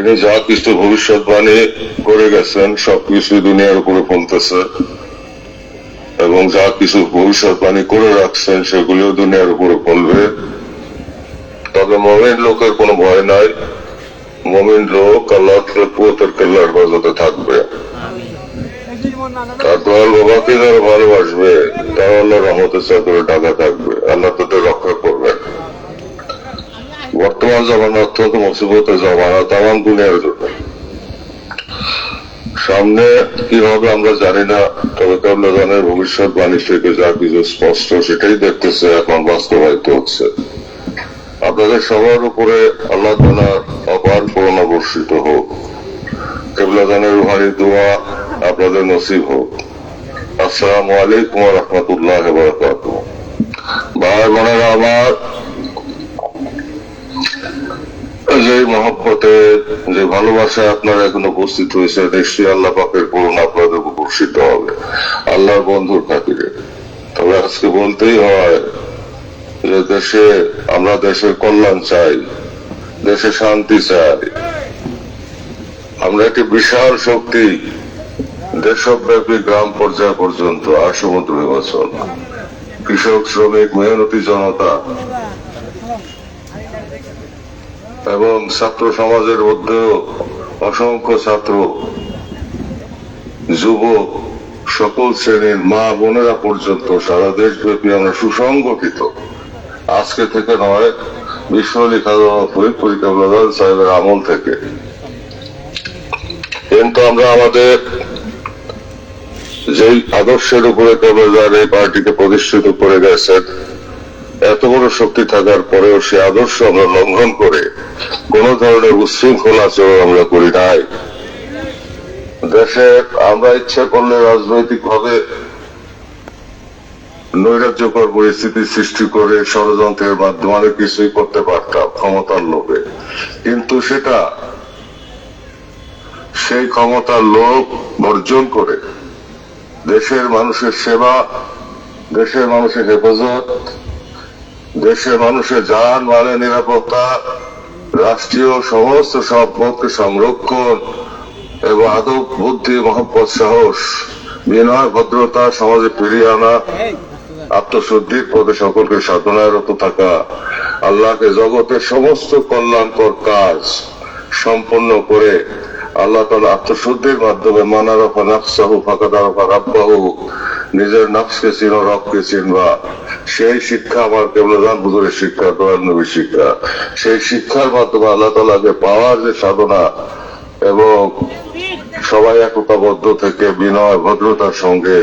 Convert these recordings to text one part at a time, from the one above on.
তিনি যা কিছু ভবিষ্যৎবাণী করে গেছেন সবকিছু দুনিয়ার উপরে ফলতেছে, এবং যা কিছু ভবিষ্যৎবাণী করে রাখছেন সেগুলিও দুনিয়ার উপরে ফলবে। তবে মুমিন লোকের কোনো ভয় নাই, মুমিন লোক আল্লাহ কুওয়াতের কেল্লার হেফাজতে থাকবে। তার দয়াল বাবাকে যারা ভালোবাসবে তারা আল্লাহ রহমতের চাদরে ঢাকা থাকবে, আল্লাহ তাদের রক্ষা করবেন। বর্তমান জামানা অত্যন্ত মুসিবতের জামানা তাম দুনিয়ার জন্য। সামনে কি হবে আমরা জানি না, তবে কেবলা জানের ভবিষ্যৎবাণী থেকে যা কিছু স্পষ্ট সেটাই দেখতেছে, এখন বাস্তবায়িত হচ্ছে। আপনাদের সবার উপরে আল্লাহ তাআলার অপার করুণা বর্ষিত হোক। কেবলা জানের রুহানি দোয়া আপনাদের নসিব হোক। আসসালামু আলাইকুম ওয়া রাহমাতুল্লাহি ওয়া বারাকাতুহু। ভাই বোনেরা আমার, যে মহব্বতে যে ভালোবাসা আপনারা এখন উপস্থিত হয়েছে, নিশ্চয়ই আল্লাহ পাকের করুণা আপনাদের বর্ষিত হবে আল্লাহর বন্ধুর খাতিরে। তবে আজকে বলতেই হয় যে দেশে আমরা দেশের কল্যাণ চাই, দেশে শান্তি চাই। আমরা একটি বিশাল শক্তি দেশব্যাপী গ্রাম পর্যায় পর্যন্ত আর সমুদ্র নির্বাচন, কৃষক শ্রমিক মেহনতি জনতা এবং ছাত্র সমাজের মধ্যেও অসংখ্য ছাত্র, যুবক, সকল শ্রেণীর মা বোনেরা পর্যন্ত সারা দেশব্যাপী আমরা সুসংগঠিত। আজকে থেকে নয়, বিশ্বলি খাজা ফরিদপুর কেবলাদান সাহেবের আমল থেকে। কিন্তু আমরা আমাদের যেই আদর্শের উপরে কেবলাদার এই পার্টিকে প্রতিষ্ঠিত করে গেছেন, এত বড় শক্তি থাকার পরেও সে আদর্শ আমরা লঙ্ঘন করে কোন ধরনের উচ্ছৃঙ্খল আচরণ আমরা করি নাই। দেশে আমরা ইচ্ছা করলে রাজনৈতিক ভাবে নৈরাজ্যকর পরিস্থিতি সৃষ্টি করে ষড়যন্ত্রের মাধ্যমে অনেক কিছুই করতে পারতাম ক্ষমতার লোভে, কিন্তু সেটা সেই ক্ষমতার লোভ বর্জন করে দেশের মানুষের সেবা, দেশের মানুষের হেফাজত, দেশের মানুষের জান মালের নিরাপত্তা, রাষ্ট্রীয় সমস্ত সম্পদকে সংরক্ষণ এবং আদব, বুদ্ধি, মহব্বত, সাহস, বিনয়, ভদ্রতা সমাজে ফিরিয়ে আনা, আত্মশুদ্ধির পথে সকলকে সাধনায়রত থাকা, আল্লাহকে জগতের সমস্ত কল্যাণকর কাজ সম্পন্ন করে আল্লাহ তাআলা আত্মশুদ্ধির মাধ্যমে মানারফা নাফসাহু ফাকাদারফা রাব্বাহু, নিজের নফসকে চিনো রবকে চিনবা, সেই শিক্ষা আমার কেবলাদান হুজুরের শিক্ষা, দয়াল নবীর শিক্ষা। সেই শিক্ষার মাধ্যমে আল্লাহ তাআলাকে পাওয়ার যে সাধনা, এবং সবাই একতাবদ্ধ থেকে বিনয় ভদ্রতার সঙ্গে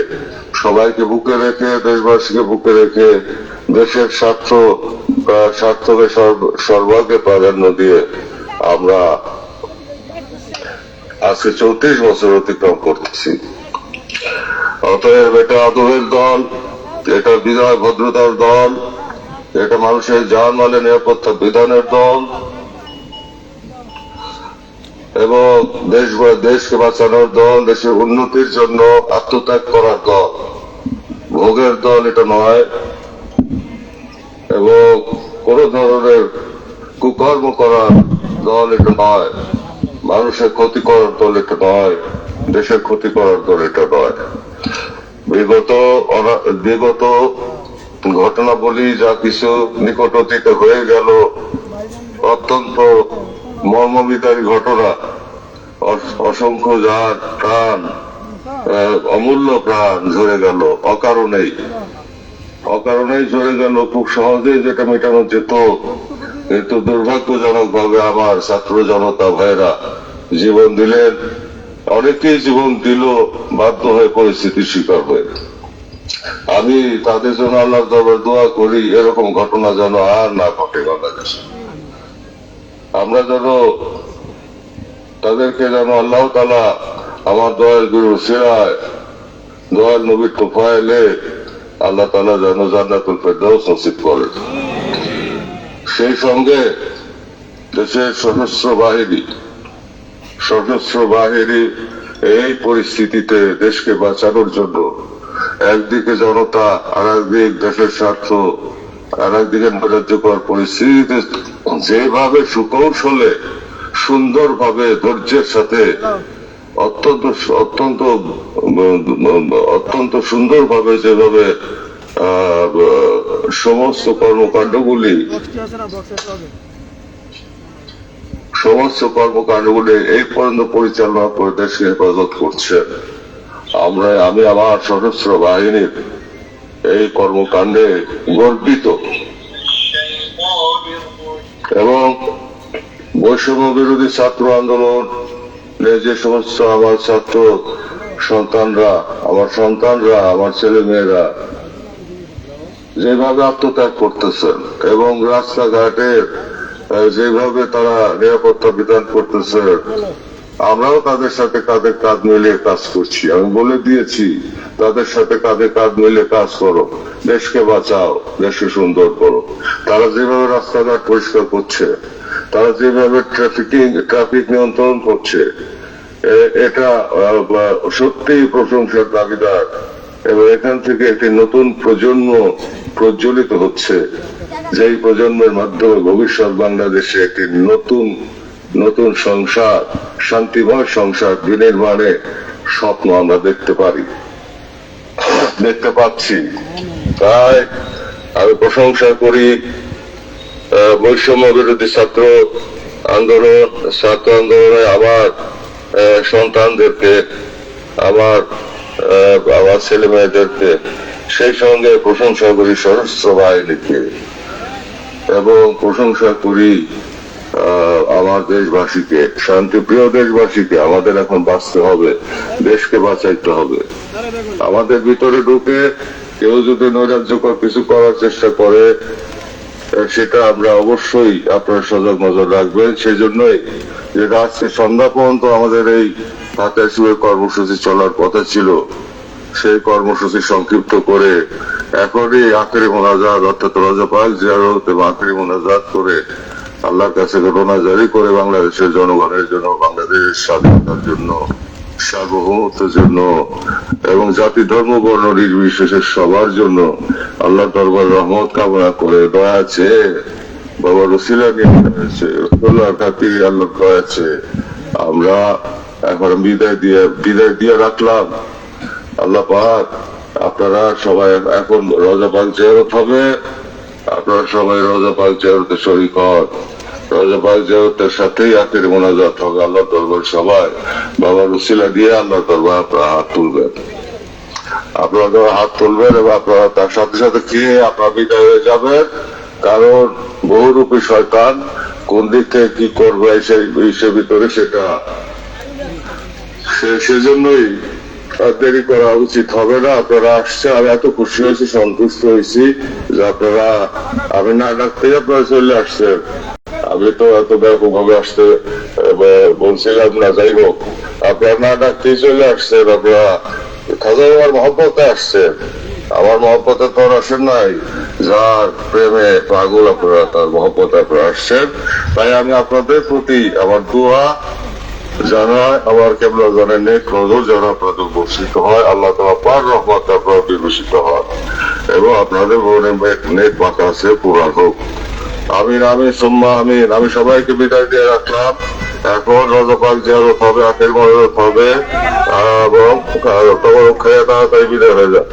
সবাইকে বুকে রেখে, দেশবাসীকে বুকে রেখে, দেশের স্বার্থকে সর্বাগ্রে প্রাধান্য দিয়ে আমরা আজকে 34 বছর অতিক্রম করতেছি। অতএব এটা আদবের দল, এটা বিনয় ভদ্রতার দল, এটা মানুষের জানমালের নিরাপত্তা বিধানের দল, এবং দেশকে বাঁচানোর দল, দেশের উন্নতির জন্য আত্মত্যাগ করার দল, ভোগের দল এটা নয়, এবং কোন ধরনের কুকর্ম করার দল এটা নয়, মানুষের ক্ষতি করার দল এটা নয়, দেশের ক্ষতি করার দল এটা নয়। বিগত ঘটনাবলী যা কিছু নিকট অতীতে হয়ে গেল, অত্যন্ত মর্মবিদারী ঘটনা, অসংখ্য যার প্রাণ, অমূল্য প্রাণ ঝরে গেল অকারণেই ঝরে গেল। খুব সহজেই যেটা মেটানো যেত, কিন্তু দুর্ভাগ্যজনক ভাবে আমার ছাত্র জনতা ভাইরা জীবন দিলেন, অনেকেই জীবন দিল বাধ্য হয়ে, পরিস্থিতির শিকার হয়ে। আমি তাদের জন্য আল্লাহর দরবারে দোয়া করি এরকম ঘটনা যেন আর না ঘটে বাংলাদেশে। আমরা যেন তাদেরকে যেন আল্লাহ তাআলা আমার দয়াল গুরু সিরায়, দয়াল নবীর তোফায়েলে আল্লাহ তাআলা যেন জান্নাতুল ফেরদাউস নসিব করেন। সেই সঙ্গে দেশের সশস্ত্র বাহিনী এই পরিস্থিতিতে দেশকে বাঁচানোর জন্য একদিকে জনতা, আর একদিক দেশের স্বার্থ, আর একদিকে নৈরাজ্যকর পরিস্থিতিতে যেভাবে সুকৌশলে সুন্দরভাবে ধৈর্যের সাথে অত্যন্ত অত্যন্ত অত্যন্ত সুন্দরভাবে যেভাবে সমস্ত কর্মকাণ্ডগুলি এই পর্যন্ত পরিচালনা করে দেশকে হেফাজত করছে। আমি আমার সশস্ত্র বাহিনীর এই কর্মকাণ্ডে গর্বিত এবং বৈষম্য বিরোধী ছাত্র আন্দোলন যে সমস্ত আমার ছাত্র সন্তানরা আমার ছেলে মেয়েরা যেভাবে আত্মত্যাগ করতেছেন এবং রাস্তাঘাটে যেভাবে তারা নিরাপত্তা বিধান করতেছে, আমরাও তাদের সাথে কাঁধে কাঁধ মিলিয়ে কাজ করছি। আমি বলে দিয়েছি, তাদের সাথে কাঁধে কাঁধ মিলিয়ে কাজ করো, দেশকে বাঁচাও, দেশকে সুন্দর করো। তারা যেভাবে রাস্তাঘাট পরিষ্কার করছে, তারা যেভাবে ট্রাফিক নিয়ন্ত্রণ করছে, এটা সত্যি প্রশংসার দাবিদার। এবং এখান থেকে একটি নতুন প্রজন্ম প্রজ্বলিত হচ্ছে, যেই প্রজন্মের মাধ্যমে ভবিষ্যৎ বাংলাদেশে একটি নতুন সংসার, শান্তিময় সংসার বিনির্মাণে স্বপ্ন আমরা দেখতে পাচ্ছি। তাই আমি প্রশংসা করি বৈষম্য বিরোধী ছাত্র আন্দোলনে আমার সন্তানদেরকে, আমার ছেলে মেয়েদেরকে, সেই সঙ্গে প্রশংসা করি সশস্ত্র বাহিনীকে এবং প্রশংসা করি আমার দেশবাসীকে, শান্তিপ্রিয় দেশবাসীকে। আমাদের এখন বাঁচতে হবে, দেশকে বাঁচাইতে হবে। আমাদের ভিতরে ঢুকে কেউ যদি নৈরাজ্যকর কিছু করার চেষ্টা করে, সেটা আমরা অবশ্যই আপনারা সজাগ নজর রাখবেন। সেজন্যই যেটা আজকে সন্ধ্যা পর্যন্ত আমাদের এই ঢাকা শিবির কর্মসূচি চলার কথা ছিল, সেই কর্মসূচি সংক্ষিপ্ত করে এখনই আখেরি মোনাজাত অর্থাৎ রোজা পাক জিয়ারত এবং আখেরি মোনাজাত করে আল্লাহর কাছে ঘটনা জারি করে বাংলাদেশের জনগণের জন্য, বাংলাদেশের স্বাধীনতার জন্য, সার্বভৌমত্বের জন্য এবং জাতি ধর্ম বর্ণ নির্বিশেষে সবার জন্য আল্লাহ দরবার রহমত কামনা করে দয়া আছে বাবা রসিলা নিয়ে হয়েছে আল্লাহ দয়া আছে। আমরা এখন বিদায় দিয়ে রাখলাম। আল্লাহ পাক আপনারা সবাই এখন রোজা পাক জিয়ারত হবে, আপনারা সবাই রোজা পাক জিয়ারতে শরীক হন। রোজা পাক জিয়ারতের সাথেই আখেরি মোনাজাত হবে আল্লাহ দরবার। সবাই বাবা রসিলা দিয়ে আল্লাহ দরবার আপনারা হাত তুলবেন, এবং আপনারা তার সাথে সাথে খেয়ে আপনারা বিদায় হয়ে যাবেন। কারণ বহুরূপী শয়তান কোন দিক থেকে কি করবে সেই ভিতরে সেজন্যই দেরি করা উচিত হবে না। আপনারা আসছে, আমি এত খুশি হয়েছি, সন্তুষ্ট হয়েছি যে আপনারা, আমি না ডাকতেই আপনারা চলে আসছেন। আমি তো এত ব্যাপক ভাবে আসতে বলছিলাম না, যাই হোক আপনারা না ডাকতেই চলে আসছেন। আপনারা খাজা আমার মহব্বতে আসছেন, আমার মহব্বতে তো আসেন নাই, যার প্রেমে পাগল আপনারা, তার মহব্বতে আপনারা আসছেন। তাই আমি আপনাদের প্রতি আমার দোয়া জানায়, আমার কেবলা জানেন নেক নজর যেন আপনাদের বর্ষিত হয়, আল্লাহ তাআলা পাক রহমতে আপনারা বিভূষিত হন এবং আপনাদের মনে নেক পাকা আছে পুরা হোক। আমিন আমিন সুম্মা আমিন। আমি সবাইকে বিদায় দিয়ে রাখলাম। এখন রোজা পাক জিয়ারত হবে, আখেরি মোনাজাত হবে এবং তখন খেয়ে তাড়াতাড়ি বিদায় হয়ে যায়।